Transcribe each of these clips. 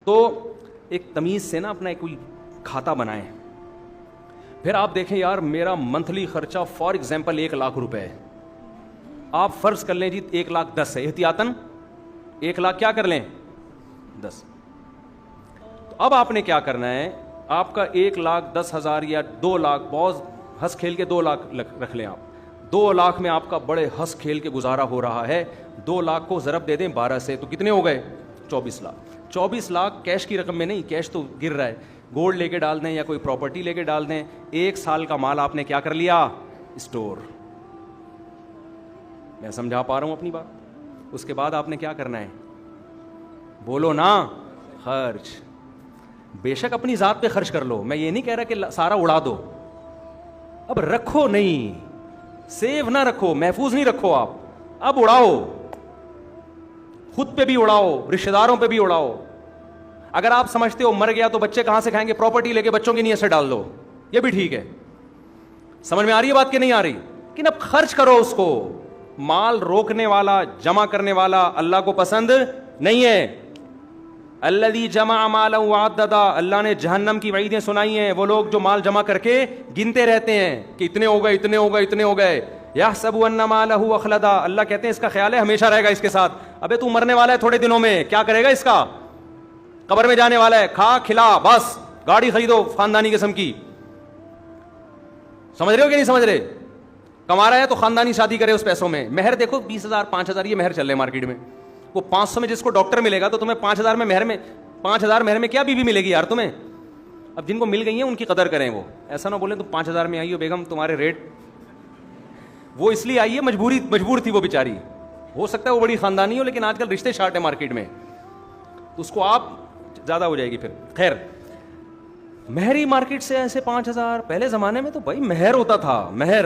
تو ایک تمیز سے نا اپنا کوئی کھاتا بنائیں. پھر آپ دیکھیں یار میرا منتھلی خرچہ فار ایگزامپل 1,00,000 روپے ہے. آپ فرض کر لیں جی 1,10,000 ہے, احتیاطاً 1,00,000 کیا کر لیں 10. تو اب آپ نے کیا کرنا ہے, آپ کا 1,10,000 یا 2,00,000 بہت ہنس کھیل کے 2,00,000 رکھ لیں. آپ 2,00,000 میں آپ کا بڑے ہنس کھیل کے گزارا ہو رہا ہے. 2,00,000 کو ضرب دے دیں 12 سے تو کتنے ہو گئے 24,00,000. 24,00,000 کیش کی رقم میں نہیں, کیش تو گر رہا ہے, گولڈ لے کے ڈال دیں یا کوئی پراپرٹی لے کے ڈال دیں. 1 سال کا مال آپ نے کیا کر لیا اسٹور. میں سمجھا پا رہا ہوں اپنی بات. اس کے بعد آپ نے کیا کرنا ہے بولو نا, خرچ. بے شک اپنی ذات پہ خرچ کر لو, میں یہ نہیں کہہ رہا کہ سارا اڑا دو, اب رکھو نہیں, سیو نہ رکھو, محفوظ نہیں رکھو آپ, اب اڑاؤ, خود پہ بھی اڑاؤ, رشتہ داروں پہ بھی اڑاؤ. اگر آپ سمجھتے ہو مر گیا تو بچے کہاں سے کھائیں گے, پراپرٹی لے کے بچوں کی نیت سے ڈال دو, یہ بھی ٹھیک ہے. سمجھ میں آ رہی ہے بات کہ نہیں آ رہی؟ لیکن اب خرچ کرو اس کو. مال روکنے والا, جمع کرنے والا اللہ کو پسند نہیں ہے. الذی جمع مالا وعددا, اللہ نے جہنم کی وعیدیں سنائی ہیں. وہ لوگ جو مال جمع کر کے گنتے رہتے ہیں کہ اتنے ہو گئے, اتنے ہو گئے, اتنے ہو گئے. یحسب ان مالہ اخلدا, اللہ کہتے ہیں اس کا خیال ہے ہمیشہ رہے گا اس کے ساتھ. ابے تو مرنے والا ہے تھوڑے دنوں میں, کیا کرے گا اس کا, قبر میں جانے والا ہے, کھا کھلا بس, گاڑی خریدو خاندانی قسم کی. سمجھ رہے ہو کہ نہیں سمجھ رہے؟ کما رہا ہے تو خاندانی شادی کرے اس پیسوں میں. مہر دیکھو 20,000 5,000 یہ مہر چل رہے ہیں مارکیٹ میں. وہ 500 میں جس کو ڈاکٹر ملے گا تو تمہیں 5,000 میں مہر میں 5,000 مہر میں کیا بیوی ملے گی یار تمہیں. اب جن کو مل گئی ہیں ان کی قدر کریں. وہ ایسا نہ بولیں تو 5,000 میں آئی ہو بیگم, تمہارے ریٹ, وہ اس لیے آئی ہے مجبور تھی وہ بیچاری. ہو سکتا ہے وہ بڑی خاندانی ہو لیکن آج کل رشتے شارٹ ہے مارکیٹ میں, تو اس کو آپ زیادہ ہو جائے گی پھر. خیر, مہری مارکیٹ سے ایسے 5,000. پہلے زمانے میں تو بھائی مہر ہوتا تھا, مہر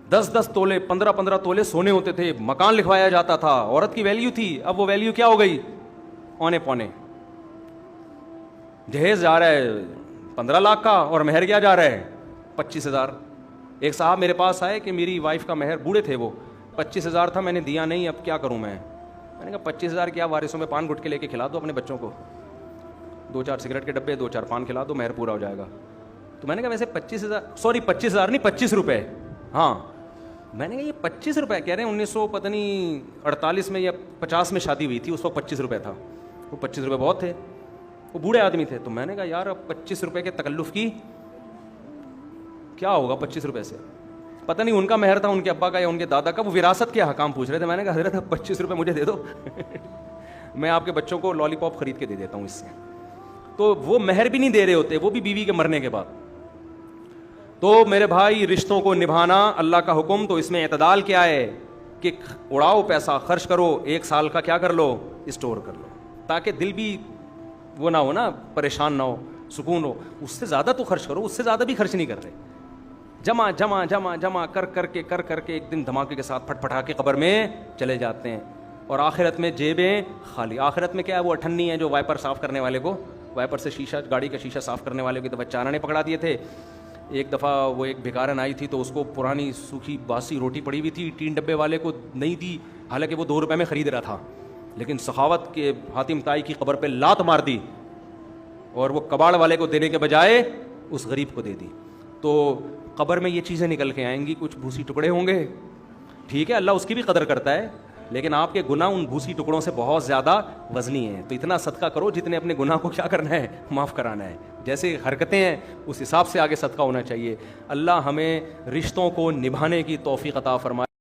10 تولے 15 تولے سونے ہوتے تھے, مکان لکھوایا جاتا تھا, عورت کی ویلیو تھی. اب وہ ویلیو کیا ہو گئی, اونے پونے. جہیز جا رہا ہے 15 لاکھ کا اور مہر کیا جا رہا ہے 25,000. ایک صاحب میرے پاس آئے کہ میری وائف کا مہر, بوڑھے تھے وہ, 25,000 تھا, میں نے دیا نہیں, اب کیا کروں میں نے کہا 25,000 کیا, وارثوں میں پان گٹکے لے کے کھلا دو اپنے بچوں کو, 2-4 سگریٹ کے ڈبے, 2-4 پان کھلا دو, مہر پورا ہو جائے گا. تو میں نے کہا ویسے 25,000 نہیں 25 روپے. ہاں, میں نے کہا یہ 25 روپے کہہ رہے ہیں, 1948 میں یا 50 میں شادی ہوئی تھی, اس وقت 25 روپے تھا. وہ 25 روپے بہت تھے, وہ بوڑھے آدمی تھے. تو میں نے کہا یار اب 25 روپے کے تکلف کی کیا ہوگا 25 روپے سے. پتہ نہیں ان کا مہر تھا, ان کے ابا کا یا ان کے دادا کا, وہ وراثت کے حکام پوچھ رہے تھے. میں نے کہا حضرت 25 روپے مجھے دے دو میں آپ کے بچوں کو لالی پاپ خرید کے دے دیتا ہوں اس سے. تو وہ مہر بھی نہیں دے رہے ہوتے, وہ بھی بیوی کے مرنے کے بعد. تو میرے بھائی رشتوں کو نبھانا اللہ کا حکم, تو اس میں اعتدال کیا ہے کہ اڑاؤ پیسہ, خرچ کرو, 1 سال کا کیا کر لو اسٹور کر لو, تاکہ دل بھی وہ نہ ہو نا, پریشان نہ ہو, سکون ہو. اس سے زیادہ تو خرچ کرو, اس سے زیادہ بھی خرچ نہیں کر رہے. جمع جمع جمع جمع کر کے ایک دن دھماکے کے ساتھ پھٹ پھٹا کے قبر میں چلے جاتے ہیں, اور آخرت میں جیبیں خالی. آخرت میں کیا ہے, وہ اٹھنی ہے جو وائپر صاف کرنے والے کو, وائپر سے شیشہ, گاڑی کا شیشہ صاف کرنے والے کو دفعہ چارہ نے پکڑا دیے تھے. ایک دفعہ وہ ایک بھکارن آئی تھی تو اس کو پرانی سوکھی باسی روٹی پڑی ہوئی تھی, 3 ڈبے والے کو نہیں دی, حالانکہ وہ 2 روپے میں خرید رہا تھا, لیکن سخاوت کے حاتم طائی کی قبر پہ لات مار دی, اور وہ کباڑ والے کو دینے کے بجائے اس غریب کو دے دی. تو قبر میں یہ چیزیں نکل کے آئیں گی, کچھ بھوسی ٹکڑے ہوں گے, ٹھیک ہے, اللہ اس کی بھی قدر کرتا ہے, لیکن آپ کے گناہ ان بھوسی ٹکڑوں سے بہت زیادہ وزنی ہیں. تو اتنا صدقہ کرو جتنے اپنے گناہ کو کیا کرنا ہے, معاف کرانا ہے. جیسے حرکتیں ہیں اس حساب سے آگے صدقہ ہونا چاہیے. اللہ ہمیں رشتوں کو نبھانے کی توفیق عطا فرمائے.